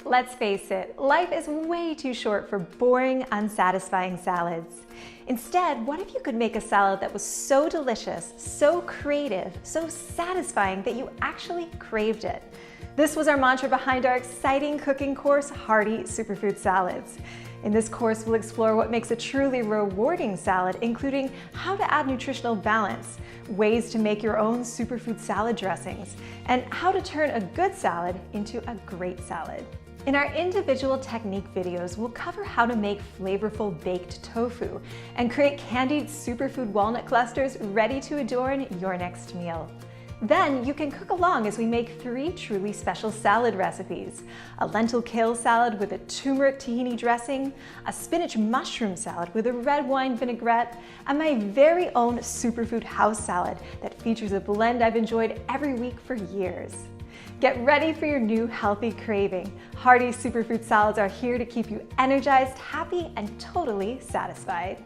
Let's face it, life is way too short for boring, unsatisfying salads. Instead, what if you could make a salad that was so delicious, so creative, so satisfying that you actually craved it? This was our mantra behind our exciting cooking course, Hearty Superfood Salads. In this course, we'll explore what makes a truly rewarding salad, including how to add nutritional balance, ways to make your own superfood salad dressings, and how to turn a good salad into a great salad. In our individual technique videos, we'll cover how to make flavorful baked tofu and create candied superfood walnut clusters ready to adorn your next meal. Then you can cook along as we make 3 truly special salad recipes: a lentil kale salad with a turmeric tahini dressing, a spinach mushroom salad with a red wine vinaigrette, and my very own superfood house salad that features a blend I've enjoyed every week for years. Get ready for your new healthy craving. Hearty superfood salads are here to keep you energized, happy, and totally satisfied.